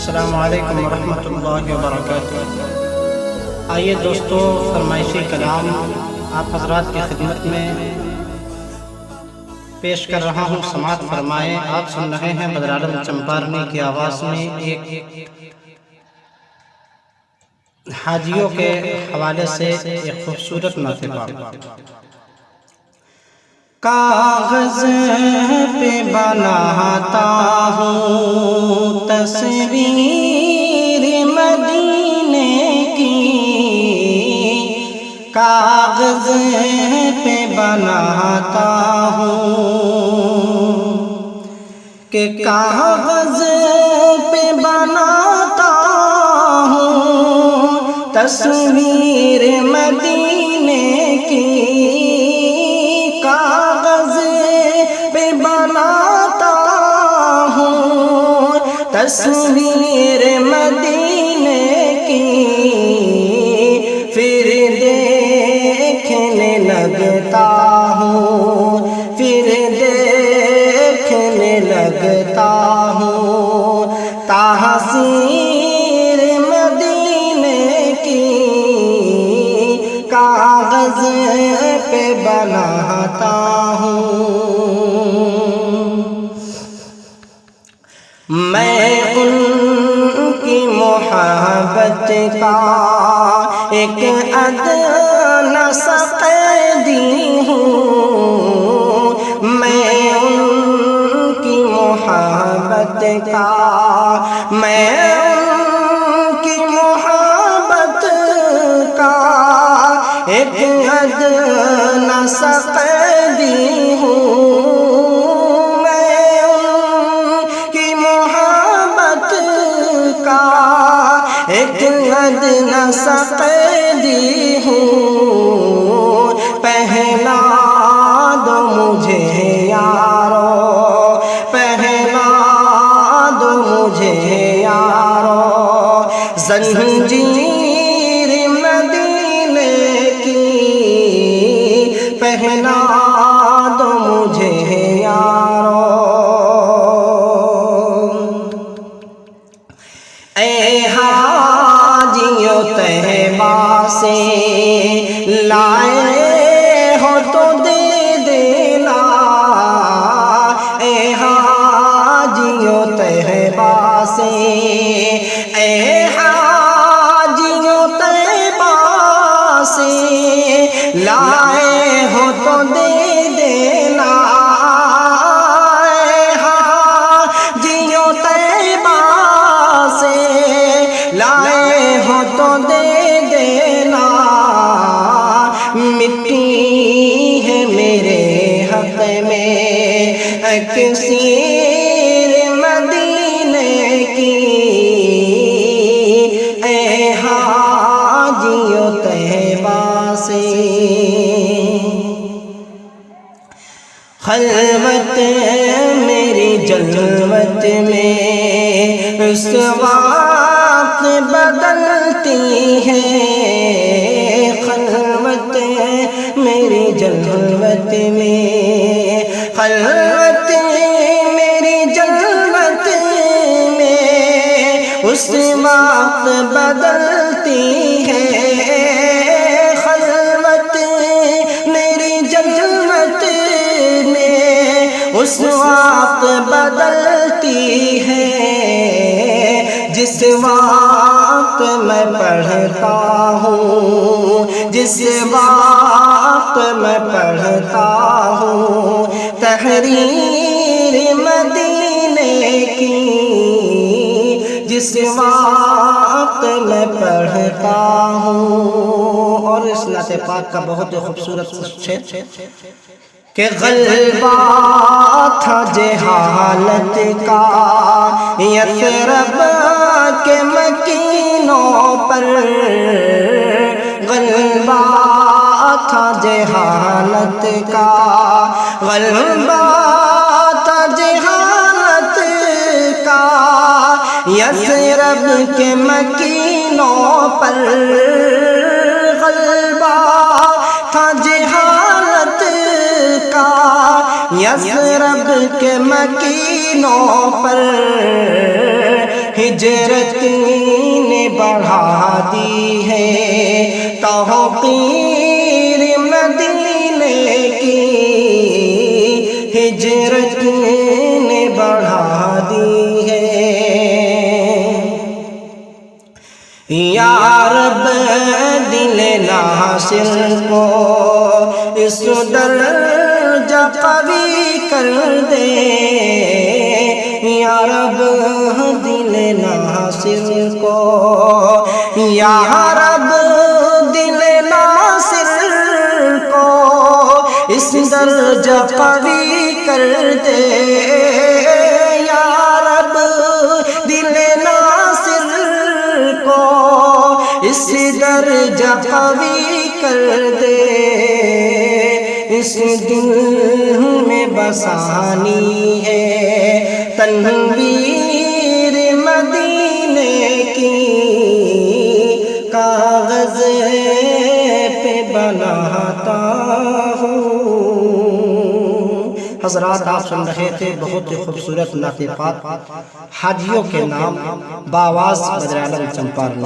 السلام علیکم ورحمۃ اللہ وبرکاتہ۔ آئیے دوستو، فرمائشی کلام آپ حضرات کی خدمت میں پیش کر رہا ہوں، سماعت فرمائیں۔ آپ سن رہے ہیں بدر عالم چمپارنی کی آواز میں ایک حاجیوں کے حوالے سے ایک خوبصورت نعت پاک۔ کاغذ پہ بناتا ہوں تصویر مدینے کی، کاغذ پہ بناتا ہوں کہ کاغذ پہ بناتا ہوں تصویر مدینے کی، کاغذ پہ بناتا ہوں تصویر مدینے کی، پھر دیکھنے لگتا ہوں، پھر دیکھنے لگتا ہوں تحسیر مدینے کی، کاغذ پہ بناتا ہوں۔ میں ان کی محبت کا ایک ادنیٰ سا قیدی ہوں، میں ان کی محبت کا، میں ان کی محبت کا ایک ادنیٰ سا قیدی ہوں، میں ان کی محبت کا ایک ادنیٰ سا قیدی ہوں، پہلا دو مجھے یارو، پہلا دو مجھے یارو زنجیر مدینے کی، پہلا دو مجھے یارو۔ اے حاجیوں طیبہ سے لائے ہو تو دے دینا، اے حاجیوں طیبہ سے، اے حاجیوں طیبہ سے لائے ہو تو دے دینا، اے حاجیوں طیبہ سے لائے ہو تو دے دینا، مٹی ہے میرے حق میں اکسیر مدینے کی، اے حاجیوں طیبہ سے۔ خلوت میری جلوت میں اس وقت بدلتی ہے، خلوت میری جلوت میں، خلوت میری جلوت میں اس وقت بدلتی ہے، خلوت میری جلوت میں اس وقت بدلتی ہے، جس وقت میں پڑھتا ہوں، جس وقت میں پڑھتا ہوں تحریر مدینے کی، جس وقت میں پڑھتا ہوں۔ اور اس نعت پاک کا بہت خوبصورت شعر کہ غلبہ تھا جہالت کا یثرب کے مکینوں پر، غلبہ تھا جہالت کا، غلبہ تھا جہالت کا یثرب کے مکینوں پر، غلبہ تھا جہالت کا یثرب کے مکینوں پر، ہجرت نے بڑھا دی ہے توقیر مدینے کی، ہجرت نے بڑھا دی ہے۔ یا رب دل ناصر کو اس درجہ قوی کر دے، یا رب دل ناصر کو، یا رب دل ناصر کو اس درجہ قوی کر دے، یا رب دل ناصر کو اس درجہ قوی کر دے۔ اس دل میں بسانی ہے تنویر مدینے کی، کاغذ پہ بناتا ہوں۔ حضرات آپ سن رہے تھے بہت ہی خوبصورت نعت پاک حاجیوں کے نام، بآواز بدر عالم چمپارن۔